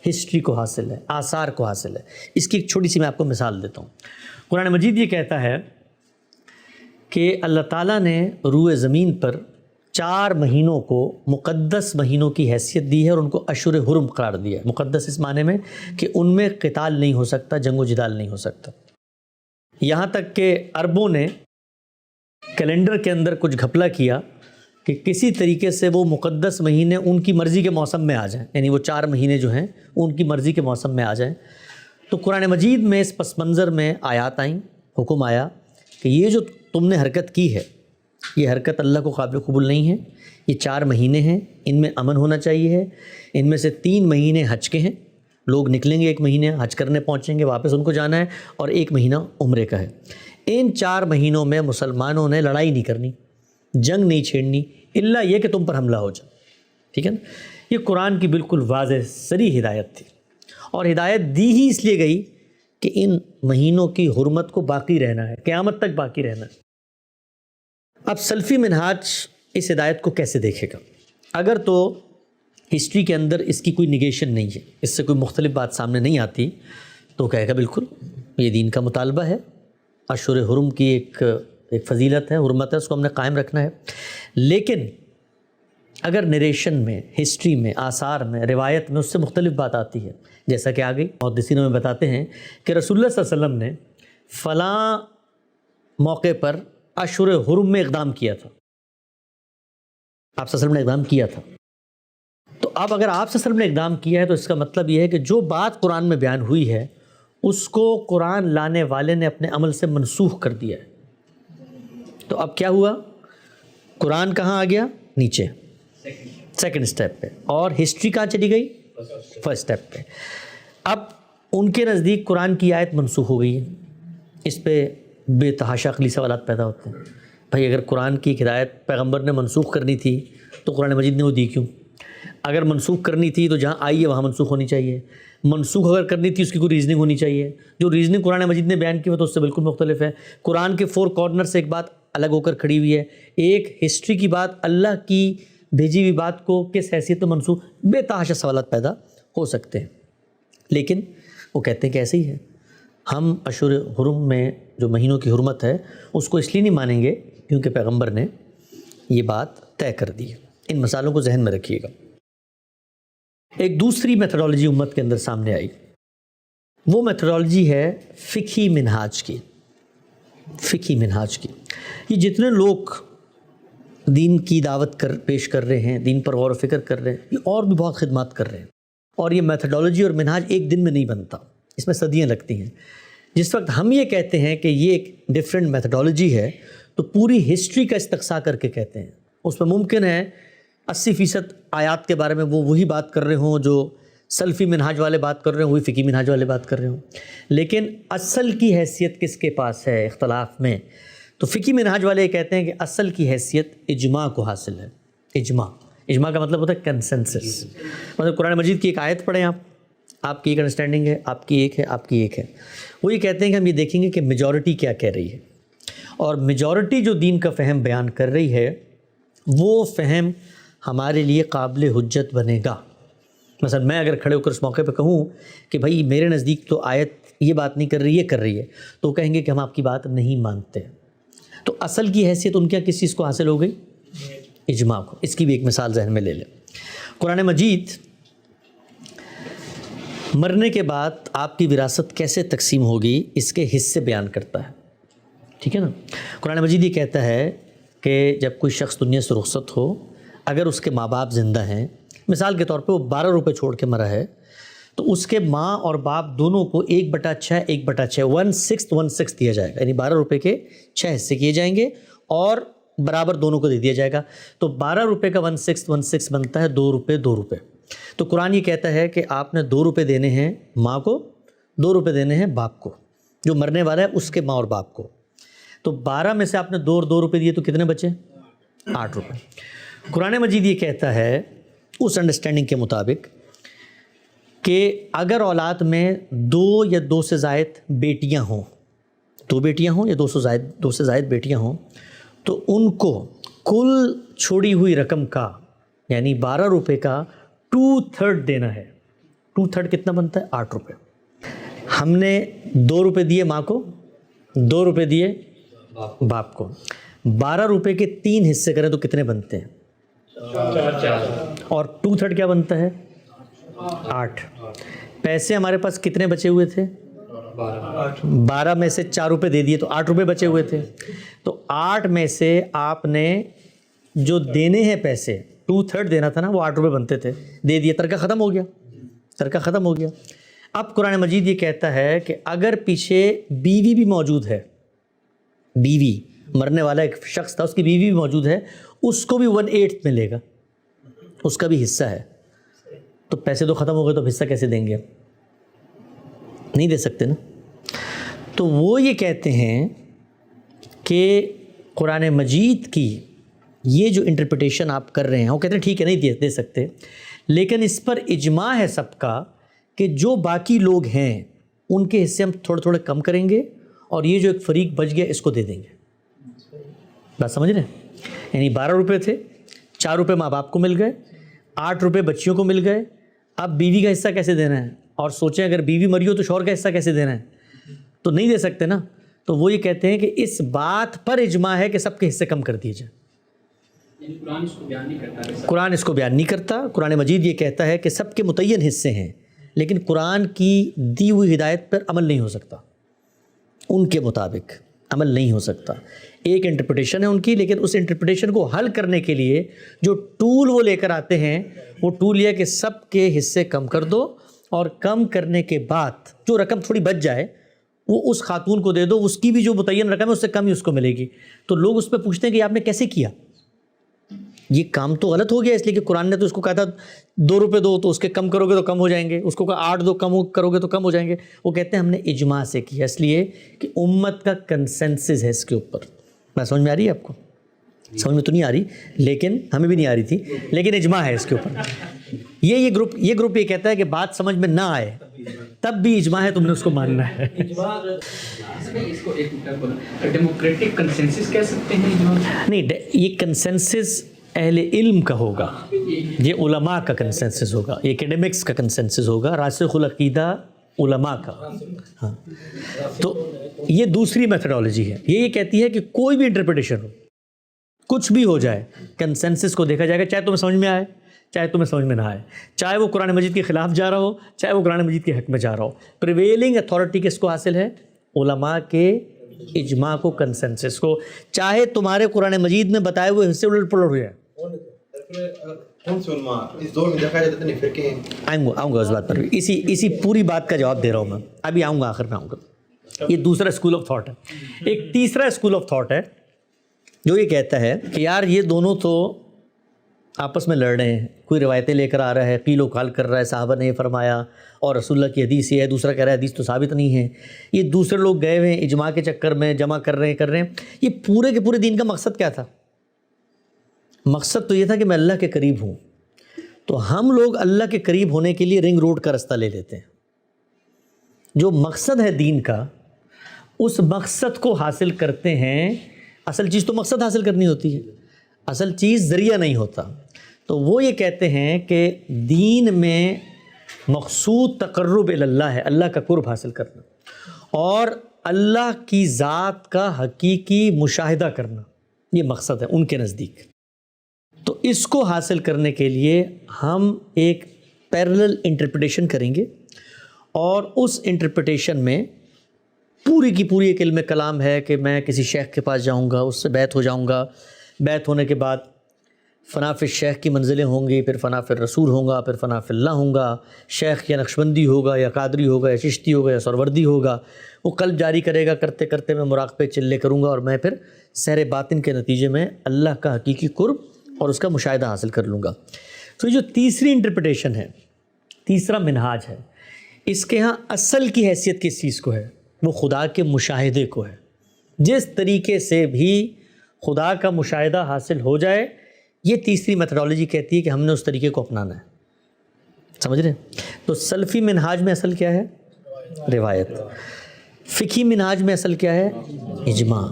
ہسٹری کو حاصل ہے، آثار کو حاصل ہے۔ اس کی ایک چھوٹی سی میں آپ کو مثال دیتا ہوں۔ قرآن مجید یہ کہتا ہے کہ اللہ تعالیٰ نے روئے زمین پر 4 مہینوں کو مقدس مہینوں کی حیثیت دی ہے اور ان کو اشہر حرم قرار دیا ہے۔ مقدس اس معنی میں کہ ان میں قتال نہیں ہو سکتا، جنگ و جدال نہیں ہو سکتا۔ یہاں تک کہ عربوں نے کیلنڈر کے اندر کچھ گھپلا کیا کہ کسی طریقے سے وہ مقدس مہینے ان کی مرضی کے موسم میں آ جائیں، یعنی وہ 4 مہینے جو ہیں ان کی مرضی کے موسم میں آ جائیں۔ تو قرآن مجید میں اس پس منظر میں آیات آئیں، حکم آیا کہ یہ جو تم نے حرکت کی ہے، یہ حرکت اللہ کو قابل قبول نہیں ہے۔ یہ 4 مہینے ہیں، ان میں امن ہونا چاہیے ہے۔ ان میں سے 3 مہینے حج کے ہیں، لوگ نکلیں گے 1 مہینے حج کرنے پہنچیں گے، واپس ان کو جانا ہے، اور 1 مہینہ عمرے کا ہے۔ ان 4 مہینوں میں مسلمانوں نے لڑائی نہیں کرنی، جنگ نہیں چھیڑنی، الا یہ کہ تم پر حملہ ہو جائے، ٹھیک ہے نا۔ یہ قرآن کی بالکل واضح صریح ہدایت تھی، اور ہدایت دی ہی اس لیے گئی کہ ان مہینوں کی حرمت کو باقی رہنا ہے، قیامت تک باقی رہنا ہے۔ اب سلفی منہاج اس ہدایت کو کیسے دیکھے گا؟ اگر تو ہسٹری کے اندر اس کی کوئی نگیشن نہیں ہے، اس سے کوئی مختلف بات سامنے نہیں آتی، تو کہے گا بالکل یہ دین کا مطالبہ ہے، اشہر حرم کی ایک فضیلت ہے، حرمت ہے، اس کو ہم نے قائم رکھنا ہے۔ لیکن اگر نریشن میں، ہسٹری میں، آثار میں، روایت میں اس سے مختلف بات آتی ہے، جیسا کہ آگئی محدثین میں بتاتے ہیں کہ رسول اللہ صلی اللہ علیہ وسلم نے فلاں موقع پر اشہر حرم میں اقدام کیا تھا، آپ صلی اللہ علیہ وسلم نے اقدام کیا تھا۔ تو اب اگر آپ صلی اللہ علیہ وسلم نے اقدام کیا ہے تو اس کا مطلب یہ ہے کہ جو بات قرآن میں بیان ہوئی ہے اس کو قرآن لانے والے نے اپنے عمل سے منسوخ کر دیا ہے۔ تو اب کیا ہوا؟ قرآن کہاں آ گیا؟ نیچے، سیکنڈ سٹیپ پہ، اور ہسٹری کہاں چلی گئی؟ فرسٹ سٹیپ پہ۔ اب ان کے نزدیک قرآن کی آیت منسوخ ہو گئی ہے، اس پہ بے تحاشا عقلی سوالات پیدا ہوتے ہیں۔ بھائی اگر قرآن کی ایک ہدایت پیغمبر نے منسوخ کرنی تھی تو قرآن مجید نے وہ دی کیوں؟ اگر منسوخ کرنی تھی تو جہاں آئی ہے وہاں منسوخ ہونی چاہیے، منسوخ اگر کرنی تھی اس کی کوئی ریزننگ ہونی چاہیے، جو ریزننگ قرآن مجید نے بیان کی وہ تو اس سے بالکل مختلف ہے۔ قرآن کے 4 کارنر سے ایک بات الگ ہو کر کھڑی ہوئی ہے، ایک ہسٹری کی بات، اللہ کی بھیجی ہوئی بات کو کس حیثیت میں منسوخ، بے تحاشا سوالات پیدا ہو سکتے ہیں۔ لیکن وہ کہتے ہیں کہ ایسے ہی ہے، ہم اشہر حرم میں جو مہینوں کی حرمت ہے اس کو اس لیے نہیں مانیں گے کیونکہ پیغمبر نے یہ بات طے کر دی ہے۔ ان مسائلوں کو ذہن میں رکھیے گا۔ ایک دوسری میتھڈالوجی امت کے اندر سامنے آئی، وہ میتھڈالوجی ہے فقہی منہاج کی۔ فقہی منہاج کی، یہ جتنے لوگ دین کی دعوت پیش کر رہے ہیں، دین پر غور و فکر کر رہے ہیں، یہ اور بھی بہت خدمات کر رہے ہیں، اور یہ میتھڈالوجی اور منہاج ایک دن میں نہیں بنتا، اس میں صدیاں لگتی ہیں۔ جس وقت ہم یہ کہتے ہیں کہ یہ ایک ڈیفرنٹ میتھڈالوجی ہے تو پوری ہسٹری کا استقصاء کر کے کہتے ہیں۔ اس میں ممکن ہے 80% آیات کے بارے میں وہ وہی بات کر رہے ہوں جو سلفی منہاج والے بات کر رہے ہوں، وہی فقہی منہاج والے بات کر رہے ہوں، لیکن اصل کی حیثیت کس کے پاس ہے اختلاف میں؟ تو فقہی منہاج والے کہتے ہیں کہ اصل کی حیثیت اجماع کو حاصل ہے۔ اجماع کا مطلب ہوتا ہے کنسنسس، مطلب قرآن مجید کی ایک آیت پڑھیں آپ کی ایک انڈرسٹینڈنگ ہے، آپ کی ایک ہے، آپ کی ایک ہے، وہ یہ کہتے ہیں کہ ہم یہ دیکھیں گے کہ میجورٹی کیا کہہ رہی ہے، اور میجورٹی جو دین کا فہم بیان کر رہی ہے وہ فہم ہمارے لیے قابل حجت بنے گا۔ مثلا میں اگر کھڑے ہو کر اس موقع پہ کہوں کہ بھائی میرے نزدیک تو آیت یہ بات نہیں کر رہی، یہ کر رہی ہے، تو کہیں گے کہ ہم آپ کی بات نہیں مانتے۔ تو اصل کی حیثیت ان کے کس چیز کو حاصل ہو گئی؟ اجماع کو۔ اس کی بھی ایک مثال ذہن میں لے لیں۔ قرآن مجید مرنے کے بعد آپ کی وراثت کیسے تقسیم ہوگی اس کے حصے بیان کرتا ہے، ٹھیک ہے نا۔ قرآن مجید یہ کہتا ہے کہ جب کوئی شخص دنیا سے رخصت ہو، اگر اس کے ماں باپ زندہ ہیں، مثال کے طور پہ وہ 12 روپے چھوڑ کے مرا ہے، تو اس کے ماں اور باپ دونوں کو 1/6 1/6 1/6 دیا جائے گا، یعنی 12 روپے کے 6 حصے کیے جائیں گے اور برابر دونوں کو دے دیا جائے گا۔ تو 12 روپے کا 1/6 بنتا ہے 2 روپے 2 روپے۔ تو قرآن یہ کہتا ہے کہ آپ نے 2 روپے دینے ہیں ماں کو، 2 روپے دینے ہیں باپ کو، جو مرنے والا ہے اس کے ماں اور باپ کو۔ تو 12 میں سے آپ نے 2 اور 2 روپے دیے تو کتنے بچے؟ 8 روپے۔ قرآن مجید یہ کہتا ہے اس انڈرسٹینڈنگ کے مطابق کہ اگر اولاد میں 2 یا 2 سے زائد بیٹیاں ہوں، 2 بیٹیاں ہوں یا 2 سے زائد بیٹیاں ہوں، تو ان کو کل چھوڑی ہوئی رقم کا یعنی 12 روپے کا 2/3 دینا ہے۔ 2/3 کتنا بنتا ہے؟ 8 روپے. ہم نے 2 روپے دیے ماں کو, 2 روپے دیے باپ کو. 12 روپے کے 3 حصے کریں تو کتنے بنتے ہیں؟ 4. اور 2/3 کیا بنتا ہے؟ 8. پیسے ہمارے پاس کتنے بچے ہوئے تھے؟ 12 میں سے 4 روپے دے دیے تو 8 روپے بچے ہوئے تھے. تو 8 میں سے آپ نے جو دینے ہیں پیسے 2/3 دینا تھا نا, وہ 8 روپے بنتے تھے, دے دیے, ترکہ ختم ہو گیا, ترکہ ختم ہو گیا. اب قرآن مجید یہ کہتا ہے کہ اگر پیچھے بیوی بھی موجود ہے, بیوی مرنے والا ایک شخص تھا, اس کی بیوی بھی موجود ہے, اس کو بھی 1/8 ملے گا, اس کا بھی حصہ ہے. تو پیسے تو ختم ہو گئے, تو حصہ کیسے دیں گے؟ نہیں دے سکتے نا. تو وہ یہ کہتے ہیں کہ قرآن مجید کی یہ جو انٹرپریٹیشن آپ کر رہے ہیں, وہ کہتے ہیں ٹھیک ہے نہیں دے سکتے, لیکن اس پر اجماع ہے سب کا کہ جو باقی لوگ ہیں ان کے حصے ہم تھوڑے تھوڑے کم کریں گے, اور یہ جو ایک فریق بچ گیا اس کو دے دیں گے. بات سمجھ رہے ہیں؟ یعنی 12 روپے تھے, 4 روپے ماں باپ کو مل گئے, 8 روپے بچیوں کو مل گئے. اب بیوی کا حصہ کیسے دینا ہے؟ اور سوچیں اگر بیوی مری ہو تو شوہر کا حصہ کیسے دینا ہے؟ تو نہیں دے سکتے نا. تو وہ یہ کہتے ہیں کہ اس بات پر اجماع ہے کہ سب کے حصے کم کر دیے جائیں. قرآن اس کو بیان نہیں کرتا. قرآن اس کو بیان نہیں کرتا. قرآن مجید یہ کہتا ہے کہ سب کے متعین حصے ہیں, لیکن قرآن کی دی ہوئی ہدایت پر عمل نہیں ہو سکتا, ان کے مطابق عمل نہیں ہو سکتا. ایک انٹرپریٹیشن ہے ان کی, لیکن اس انٹرپریٹیشن کو حل کرنے کے لیے جو ٹول وہ لے کر آتے ہیں, وہ ٹول یہ ہے کہ سب کے حصے کم کر دو, اور کم کرنے کے بعد جو رقم تھوڑی بچ جائے وہ اس خاتون کو دے دو, اس کی بھی جو متعین رقم ہے اس سے کم ہی اس کو ملے گی. تو لوگ اس پہ پوچھتے ہیں کہ آپ نے کیسے کیا؟ یہ کام تو غلط ہو گیا, اس لیے کہ قرآن نے تو اس کو کہا تھا 2 روپے دو, تو اس کے کم کرو گے تو کم ہو جائیں گے, اس کو کہا 8 دو, کم کرو گے تو کم ہو جائیں گے. وہ کہتے ہیں ہم نے اجماع سے کیا, اس لیے کہ امت کا کنسنسس ہے اس کے اوپر. بات سمجھ میں آ رہی ہے آپ کو؟ سمجھ میں تو نہیں آ رہی, لیکن ہمیں بھی نہیں آ رہی تھی, لیکن اجماع ہے اس کے اوپر. یہ گروپ یہ کہتا ہے کہ بات سمجھ میں نہ آئے تب بھی اجماع ہے, تم نے اس کو ماننا ہے. ڈیموکریٹک کنسنسس کہہ سکتے ہیں اجماع؟ نہیں, یہ کنسنسس اہل علم کا ہوگا, یہ علماء کا کنسنسس ہوگا, یہ ایکیڈمکس کا کنسنسس ہوگا, راسخ العقیدہ علماء کا. ہاں, تو یہ دوسری میتھڈالوجی ہے. یہ کہتی ہے کہ کوئی بھی انٹرپریٹیشن ہو, کچھ بھی ہو جائے, کنسنسس کو دیکھا جائے گا, چاہے تمہیں سمجھ میں آئے چاہے تمہیں سمجھ میں نہ آئے, چاہے وہ قرآن مجید کے خلاف جا رہا ہو چاہے وہ قرآن مجید کے حق میں جا رہا ہو. پریویلنگ اتھارٹی کس کو حاصل ہے؟ علماء کے اجماع کو, کنسنسس کو, چاہے تمہارے قرآن مجید میں بتائے ہوئے حصے الٹ پلٹ ہو جائے. آؤں گا اس بات پر بھی, اسی پوری بات کا جواب دے رہا ہوں میں, ابھی آؤں گا, آخر میں آؤں گا. یہ دوسرا اسکول آف تھاٹ ہے. ایک تیسرا اسکول آف تھاٹ ہے جو یہ کہتا ہے کہ یار یہ دونوں تو آپس میں لڑ رہے ہیں, کوئی روایتیں لے کر آ رہا ہے, قیل و قال کر رہا ہے, صحابہ نے یہ فرمایا اور رسول اللہ کی حدیث یہ ہے, دوسرا کہہ رہا ہے حدیث تو ثابت نہیں ہے. یہ دوسرے لوگ گئے ہوئے ہیں اجماع کے چکر میں, جمع کر رہے ہیں. یہ پورے کے پورے دین کا مقصد کیا تھا؟ مقصد تو یہ تھا کہ میں اللہ کے قریب ہوں. تو ہم لوگ اللہ کے قریب ہونے کے لیے رنگ روڈ کا رستہ لے لیتے ہیں. جو مقصد ہے دین کا, اس مقصد کو حاصل کرتے ہیں. اصل چیز تو مقصد حاصل کرنی ہوتی ہے, اصل چیز ذریعہ نہیں ہوتا. تو وہ یہ کہتے ہیں کہ دین میں مقصود تقرب اللہ ہے, اللہ کا قرب حاصل کرنا, اور اللہ کی ذات کا حقیقی مشاہدہ کرنا, یہ مقصد ہے ان کے نزدیک. تو اس کو حاصل کرنے کے لیے ہم ایک پیرلل انٹرپریٹیشن کریں گے, اور اس انٹرپریٹیشن میں پوری کی پوری ایک علم کلام ہے کہ میں کسی شیخ کے پاس جاؤں گا, اس سے بیعت ہو جاؤں گا, بیعت ہونے کے بعد فنا فی الشیخ کی منزلیں ہوں گی, پھر فنا فی الرسول ہوں گا, پھر فنا فی اللہ ہوں گا. شیخ یا نقشبندی ہوگا یا قادری ہوگا یا چشتی ہوگا یا سروردی ہوگا, وہ قلب جاری کرے گا, کرتے کرتے میں مراقبے چلے کروں گا, اور میں پھر سیر باطن کے نتیجے میں اللہ کا حقیقی قرب اور اس کا مشاہدہ حاصل کر لوں گا. تو یہ جو تیسری انٹرپریٹیشن ہے, تیسرا منہاج ہے, اس کے ہاں اصل کی حیثیت کس چیز کو ہے؟ وہ خدا کے مشاہدے کو ہے. جس طریقے سے بھی خدا کا مشاہدہ حاصل ہو جائے, یہ تیسری میتھڈالوجی کہتی ہے کہ ہم نے اس طریقے کو اپنانا ہے. سمجھ رہے ہیں؟ تو سلفی منہاج میں اصل کیا ہے؟ روایت. فقہی منہاج میں اصل کیا ہے؟ اجماع.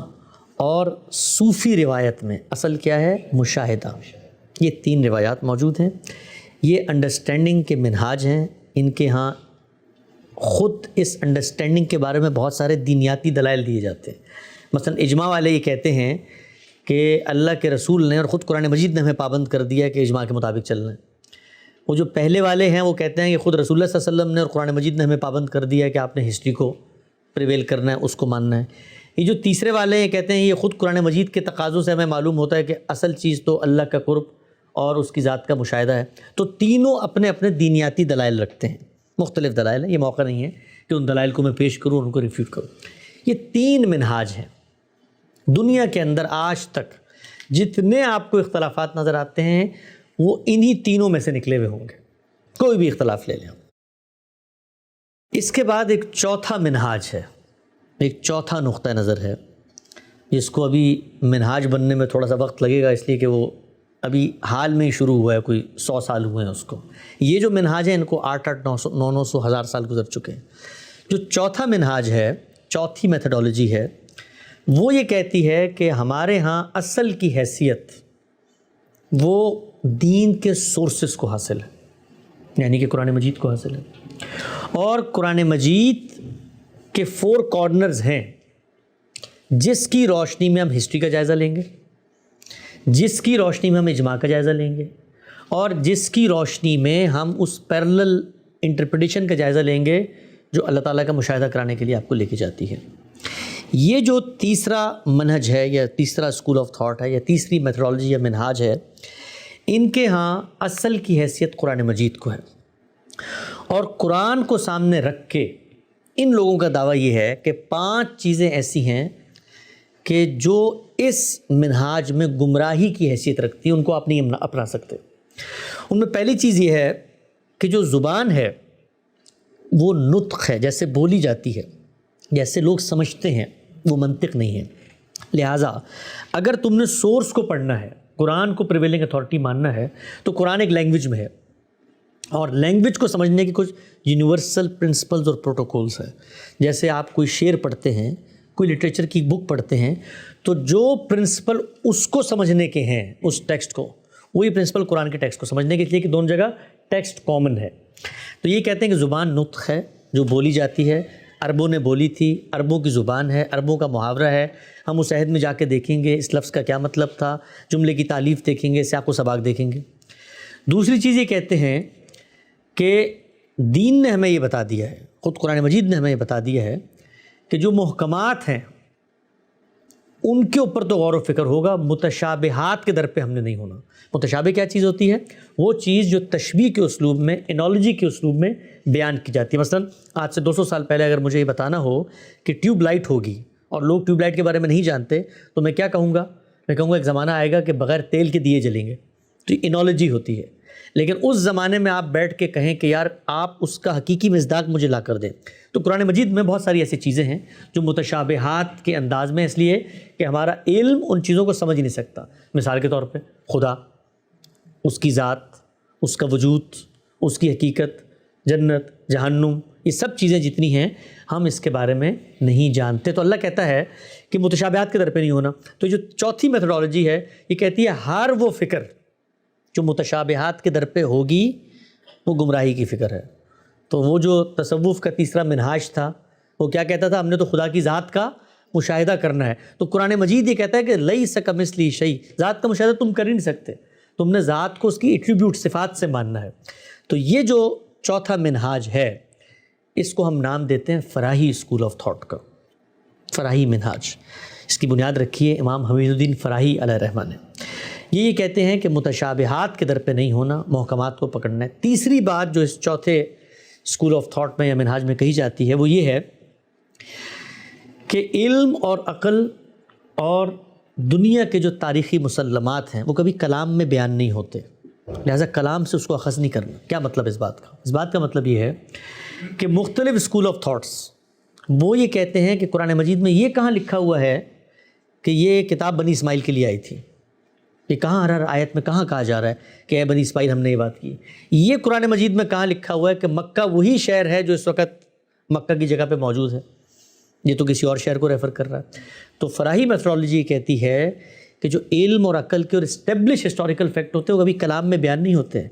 اور صوفی روایت میں اصل کیا ہے؟ مشاہدہ. یہ 3 روایات موجود ہیں. یہ انڈرسٹینڈنگ کے منہاج ہیں, ان کے ہاں خود اس انڈرسٹینڈنگ کے بارے میں بہت سارے دینیاتی دلائل دیے جاتے ہیں. مثلا اجماع والے یہ کہتے ہیں کہ اللہ کے رسول نے اور خود قرآن مجید نے ہمیں پابند کر دیا کہ اجماع کے مطابق چلنا ہے. وہ جو پہلے والے ہیں وہ کہتے ہیں کہ خود رسول اللہ صلی اللہ علیہ وسلم نے اور قرآن مجید نے ہمیں پابند کر دیا کہ آپ نے ہسٹری کو پریویل کرنا ہے, اس کو ماننا ہے. یہ جو تیسرے والے ہیں کہتے ہیں یہ خود قرآن مجید کے تقاضوں سے ہمیں معلوم ہوتا ہے کہ اصل چیز تو اللہ کا قرب اور اس کی ذات کا مشاہدہ ہے. تو تینوں اپنے اپنے دینیاتی دلائل رکھتے ہیں, مختلف دلائل ہیں. یہ موقع نہیں ہے کہ ان دلائل کو میں پیش کروں اور ان کو ریفیوٹ کروں. یہ 3 منہاج ہیں دنیا کے اندر. آج تک جتنے آپ کو اختلافات نظر آتے ہیں وہ انہی تینوں میں سے نکلے ہوئے ہوں گے, کوئی بھی اختلاف لے لیں. اس کے بعد ایک چوتھا منہاج ہے, ایک چوتھا نقطہ نظر ہے, جس کو ابھی منہاج بننے میں تھوڑا سا وقت لگے گا, اس لیے کہ وہ ابھی حال میں ہی شروع ہوا ہے, کوئی 100 سال ہوئے ہیں اس کو. یہ جو منہاج ہیں ان کو 800 900 900 1000 سال گزر چکے ہیں. جو چوتھا منہاج ہے, چوتھی میتھڈالوجی ہے, وہ یہ کہتی ہے کہ ہمارے ہاں اصل کی حیثیت وہ دین کے سورسز کو حاصل ہے, یعنی کہ قرآن مجید کو حاصل ہے. اور قرآن مجید کے 4 کارنرز ہیں جس کی روشنی میں ہم ہسٹری کا جائزہ لیں گے, جس کی روشنی میں ہم اجماع کا جائزہ لیں گے, اور جس کی روشنی میں ہم اس پیرلل انٹرپریٹیشن کا جائزہ لیں گے جو اللہ تعالیٰ کا مشاہدہ کرانے کے لیے آپ کو لے کے جاتی ہے. یہ جو تیسرا منہج ہے یا تیسرا اسکول آف تھاٹ ہے یا تیسری میتھڈالوجی یا منہاج ہے, ان کے ہاں اصل کی حیثیت قرآن مجید کو ہے. اور قرآن کو سامنے رکھ کے ان لوگوں کا دعویٰ یہ ہے کہ 5 چیزیں ایسی ہیں کہ جو اس منہاج میں گمراہی کی حیثیت رکھتی ہیں, ان کو آپ نہیں اپنا سکتے. ان میں پہلی چیز یہ ہے کہ جو زبان ہے وہ نطق ہے, جیسے بولی جاتی ہے, جیسے لوگ سمجھتے ہیں, وہ منطق نہیں ہے. لہٰذا اگر تم نے سورس کو پڑھنا ہے, قرآن کو پریویلنگ اتھارٹی ماننا ہے, تو قرآن ایک لینگویج میں ہے, اور لینگویج کو سمجھنے کی کچھ یونیورسل پرنسپلز اور پروٹوکولز ہیں. جیسے آپ کوئی شعر پڑھتے ہیں, کوئی لٹریچر کی بک پڑھتے ہیں, تو جو پرنسپل اس کو سمجھنے کے ہیں, اس ٹیکسٹ کو, وہی پرنسپل قرآن کے ٹیکسٹ کو سمجھنے کے لیے کہ دونوں جگہ ٹیکسٹ کامن ہے. تو یہ کہتے ہیں کہ زبان نطق ہے, جو بولی جاتی ہے. عربوں نے بولی تھی, عربوں کی زبان ہے, عربوں کا محاورہ ہے. ہم اس عہد میں جا کے دیکھیں گے اس لفظ کا کیا مطلب تھا, جملے کی تالیف دیکھیں گے, سیاق و سباق دیکھیں گے. دوسری چیز یہ کہتے ہیں کہ دین نے ہمیں یہ بتا دیا ہے, خود قرآن مجید نے ہمیں یہ بتا دیا ہے کہ جو محکمات ہیں ان کے اوپر تو غور و فکر ہوگا, متشابہات کے در پہ ہم نے نہیں ہونا. متشابہ کیا چیز ہوتی ہے؟ وہ چیز جو تشبیہ کے اسلوب میں, انالوجی کے اسلوب میں بیان کی جاتی ہے. مثلا آج سے 200 سال پہلے اگر مجھے یہ بتانا ہو کہ ٹیوب لائٹ ہوگی اور لوگ ٹیوب لائٹ کے بارے میں نہیں جانتے, تو میں کیا کہوں گا؟ میں کہوں گا ایک زمانہ آئے گا کہ بغیر تیل کے دیے جلیں گے. تو یہ انالوجی ہوتی ہے. لیکن اس زمانے میں آپ بیٹھ کے کہیں کہ یار آپ اس کا حقیقی مصداق مجھے لا کر دیں. تو قرآن مجید میں بہت ساری ایسی چیزیں ہیں جو متشابہات کے انداز میں, اس لیے کہ ہمارا علم ان چیزوں کو سمجھ نہیں سکتا. مثال کے طور پہ خدا, اس کی ذات, اس کا وجود, اس کی حقیقت, جنت, جہنم, یہ سب چیزیں جتنی ہیں ہم اس کے بارے میں نہیں جانتے. تو اللہ کہتا ہے کہ متشابہات کے در پہ نہیں ہونا. تو جو چوتھی میتھڈالوجی ہے یہ کہتی ہے ہر وہ فکر جو متشابہات کے در پہ ہوگی وہ گمراہی کی فکر ہے. تو وہ جو تصوف کا تیسرا منہاج تھا وہ کیا کہتا تھا؟ ہم نے تو خدا کی ذات کا مشاہدہ کرنا ہے. تو قرآن مجید یہ کہتا ہے کہ لیس کمثلہ شیء, ذات کا مشاہدہ تم کر ہی نہیں سکتے, تم نے ذات کو اس کی ایٹریبیوٹ, صفات سے ماننا ہے. تو یہ جو چوتھا منہاج ہے اس کو ہم نام دیتے ہیں فراہی اسکول آف تھاٹ کا, فراہی منہاج. اس کی بنیاد رکھی ہے امام حمید الدین فراہی علیہ الرحمہ نے. یہ کہتے ہیں کہ متشابہات کے در پہ نہیں ہونا, محکمات کو پکڑنا ہے. تیسری بات جو اس چوتھے اسکول آف تھاٹ میں یا منہاج میں کہی جاتی ہے وہ یہ ہے کہ علم اور عقل اور دنیا کے جو تاریخی مسلمات ہیں وہ کبھی کلام میں بیان نہیں ہوتے, لہٰذا کلام سے اس کو اخذ نہیں کرنا. کیا مطلب اس بات کا؟ اس بات کا مطلب یہ ہے کہ مختلف اسکول آف تھاٹس وہ یہ کہتے ہیں کہ قرآن مجید میں یہ کہاں لکھا ہوا ہے کہ یہ کتاب بنی اسماعیل کے لیے آئی تھی, یہ کہاں ہر آیت میں کہاں کہا جا رہا ہے کہ اے بنی اسماعیل ہم نے یہ بات کی. یہ قرآن مجید میں کہاں لکھا ہوا ہے کہ مکہ وہی شہر ہے جو اس وقت مکہ کی جگہ پہ موجود ہے, یہ تو کسی اور شہر کو ریفر کر رہا ہے. تو فراہی میتھڈالوجی کہتی ہے کہ جو علم اور عقل کے اور اسٹیبلش ہسٹوریکل فیکٹ ہوتے ہیں وہ کبھی کلام میں بیان نہیں ہوتے ہیں.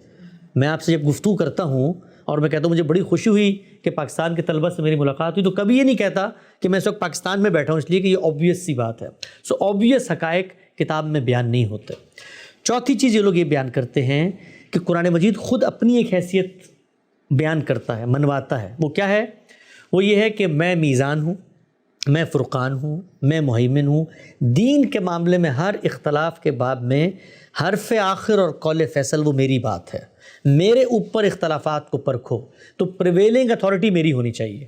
میں آپ سے جب گفتگو کرتا ہوں اور میں کہتا ہوں مجھے بڑی خوشی ہوئی کہ پاکستان کے طلبہ سے میری ملاقات ہوئی، تو کبھی یہ نہیں کہتا کہ میں اس وقت پاکستان میں بیٹھا ہوں، اس لیے کہ یہ آبویس سی بات ہے. سو آبویس حقائق کتاب میں بیان نہیں ہوتے. چوتھی چیز یہ لوگ یہ بیان کرتے ہیں کہ قرآن مجید خود اپنی ایک حیثیت بیان کرتا ہے، منواتا ہے. وہ کیا ہے؟ وہ یہ ہے کہ میں میزان ہوں، میں فرقان ہوں، میں مہیمن ہوں. دین کے معاملے میں ہر اختلاف کے باب میں حرف آخر اور قول فیصل وہ میری بات ہے. میرے اوپر اختلافات کو پرکھو تو پریویلنگ اتھارٹی میری ہونی چاہیے.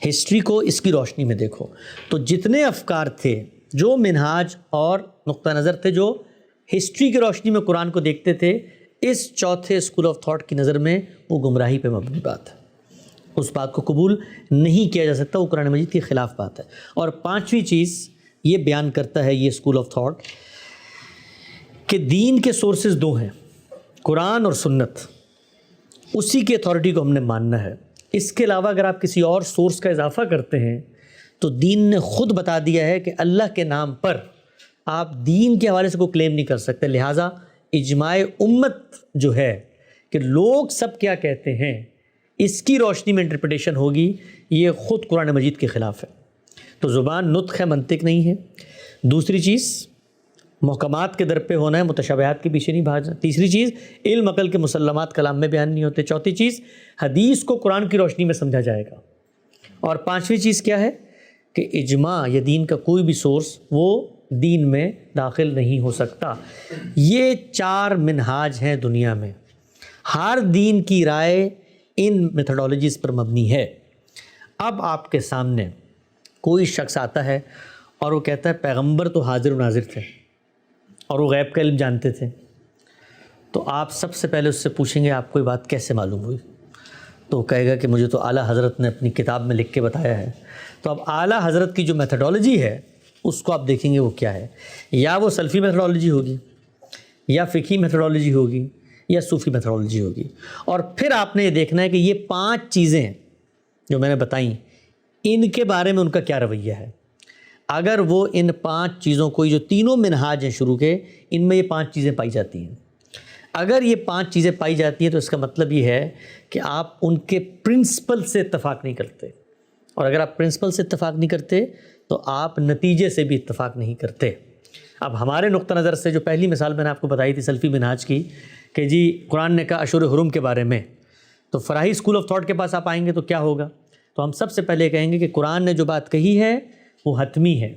ہسٹری کو اس کی روشنی میں دیکھو تو جتنے افکار تھے جو منہاج اور نقطہ نظر تھے جو ہسٹری کی روشنی میں قرآن کو دیکھتے تھے، اس چوتھے اسکول آف تھاٹ کی نظر میں وہ گمراہی پہ مبنی بات ہے. اس بات کو قبول نہیں کیا جا سکتا، وہ قرآن مجید کے خلاف بات ہے. اور پانچویں چیز یہ بیان کرتا ہے یہ اسکول آف تھاٹ کہ دین کے سورسز دو ہیں، قرآن اور سنت. اسی کی اتھارٹی کو ہم نے ماننا ہے. اس کے علاوہ اگر آپ کسی اور سورس کا اضافہ کرتے ہیں تو دین نے خود بتا دیا ہے کہ اللہ کے نام پر آپ دین کے حوالے سے کوئی کلیم نہیں کر سکتے. لہٰذا اجماع امت جو ہے کہ لوگ سب کیا کہتے ہیں اس کی روشنی میں انٹرپریٹیشن ہوگی، یہ خود قرآن مجید کے خلاف ہے. تو زبان نطق ہے، منطق نہیں ہے. دوسری چیز محکمات کے در پہ ہونا ہے، متشابہات کے پیچھے نہیں بھاگنا. تیسری چیز علم عقل کے مسلمات کلام میں بیان نہیں ہوتے. چوتھی چیز حدیث کو قرآن کی روشنی میں سمجھا جائے گا. اور پانچویں چیز کیا ہے کہ اجماع یا دین کا کوئی بھی سورس وہ دین میں داخل نہیں ہو سکتا. یہ چار منہاج ہیں دنیا میں. ہر دین کی رائے ان میتھڈالوجیز پر مبنی ہے. اب آپ کے سامنے کوئی شخص آتا ہے اور وہ کہتا ہے پیغمبر تو حاضر و ناظر تھے اور وہ غیب کا علم جانتے تھے، تو آپ سب سے پہلے اس سے پوچھیں گے آپ کو یہ بات کیسے معلوم ہوئی؟ تو وہ کہے گا کہ مجھے تو اعلیٰ حضرت نے اپنی کتاب میں لکھ کے بتایا ہے. تو اب اعلیٰ حضرت کی جو میتھڈالوجی ہے اس کو آپ دیکھیں گے وہ کیا ہے. یا وہ سلفی میتھڈالوجی ہوگی، یا فقہی میتھڈالوجی ہوگی، یا صوفی میتھڈالوجی ہوگی. اور پھر آپ نے یہ دیکھنا ہے کہ یہ 5 چیزیں جو میں نے بتائیں ان کے بارے میں ان کا کیا رویہ ہے. اگر وہ ان 5 چیزوں کو، جو تینوں منہاج ہیں شروع کے، ان میں یہ 5 چیزیں پائی جاتی ہیں، اگر یہ 5 چیزیں پائی جاتی ہیں تو اس کا مطلب یہ ہے کہ آپ ان کے پرنسپل سے اتفاق نہیں کرتے. اور اگر آپ پرنسپل سے اتفاق نہیں کرتے تو آپ نتیجے سے بھی اتفاق نہیں کرتے. اب ہمارے نقطہ نظر سے جو پہلی مثال میں نے آپ کو بتائی تھی سلفی منہاج کی کہ جی قرآن نے کہا اشہر حرم کے بارے میں، تو فراہی اسکول آف تھاٹ کے پاس آپ آئیں گے تو کیا ہوگا؟ تو ہم سب سے پہلے کہیں گے کہ قرآن نے جو بات کہی ہے وہ حتمی ہے،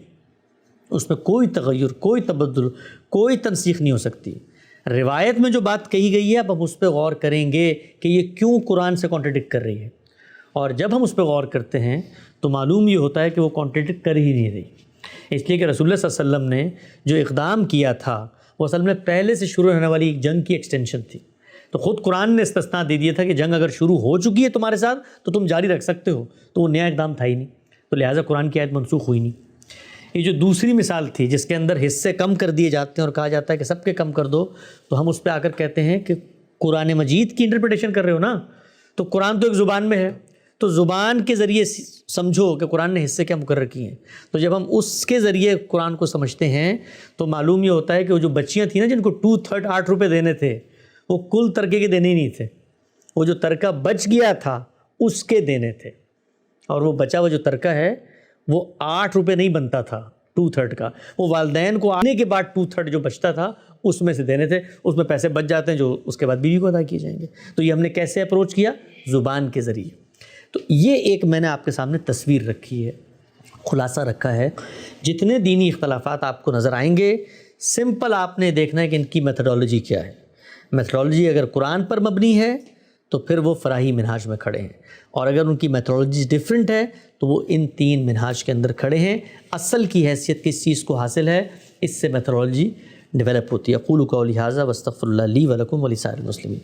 اس میں کوئی تغیر، کوئی تبدل، کوئی تنسیخ نہیں ہو سکتی. روایت میں جو بات کہی گئی ہے اب ہم اس پہ غور کریں گے کہ یہ کیوں قرآن سے کانٹرڈکٹ کر رہی ہے. اور جب ہم اس پہ غور کرتے ہیں تو معلوم یہ ہوتا ہے کہ وہ کانٹرڈکٹ کر ہی نہیں رہی. اس لیے کہ رسول اللہ صلی اللہ علیہ وسلم نے جو اقدام کیا تھا وہ اصل میں پہلے سے شروع ہونے والی ایک جنگ کی ایکسٹینشن تھی. تو خود قرآن نے استثناء دے دیا تھا کہ جنگ اگر شروع ہو چکی ہے تمہارے ساتھ تو تم جاری رکھ سکتے ہو. تو وہ نیا اقدام تھا ہی نہیں، تو لہٰذا قرآن کی آیت منسوخ ہوئی نہیں. یہ جو دوسری مثال تھی جس کے اندر حصے کم کر دیے جاتے ہیں اور کہا جاتا ہے کہ سب کے کم کر دو، تو ہم اس پہ آ کر کہتے ہیں کہ قرآن مجید کی انٹرپریٹیشن کر رہے ہو نا، تو قرآن تو ایک زبان میں ہے، تو زبان کے ذریعے سمجھو کہ قرآن نے حصے کیا مقرر کیے ہیں. تو جب ہم اس کے ذریعے قرآن کو سمجھتے ہیں تو معلوم یہ ہوتا ہے کہ وہ جو بچیاں تھیں نا جن کو 2/3 8 روپے دینے تھے، وہ کل ترکے کے دینے ہی نہیں تھے. وہ جو ترکہ بچ گیا تھا اس کے دینے تھے، اور وہ بچا ہوا جو ترکہ ہے وہ 8 روپے نہیں بنتا تھا 2/3 کا، وہ والدین کو آنے کے بعد 2/3 جو بچتا تھا اس میں سے دینے تھے. اس میں پیسے بچ جاتے ہیں جو اس کے بعد بیوی کو ادا کیے جائیں گے. تو یہ ہم نے کیسے اپروچ کیا؟ زبان کے ذریعے. تو یہ ایک میں نے آپ کے سامنے تصویر رکھی ہے، خلاصہ رکھا ہے. جتنے دینی اختلافات آپ کو نظر آئیں گے سمپل آپ نے دیکھنا ہے کہ ان کی میتھڈالوجی کیا ہے. میتھڈالوجی اگر قرآن پر مبنی ہے تو پھر وہ فراہی منہاج میں کھڑے ہیں، اور اگر ان کی میتھڈالوجی ڈیفرنٹ ہے تو وہ ان 3 منہاج کے اندر کھڑے ہیں. اصل کی حیثیت کس چیز کو حاصل ہے؟ اس سے میتھڈالوجی ڈیولپ ہوتی ہے. اقول قولی ھذا واستغفر اللہ لی ولکم ولسائر المسلمین.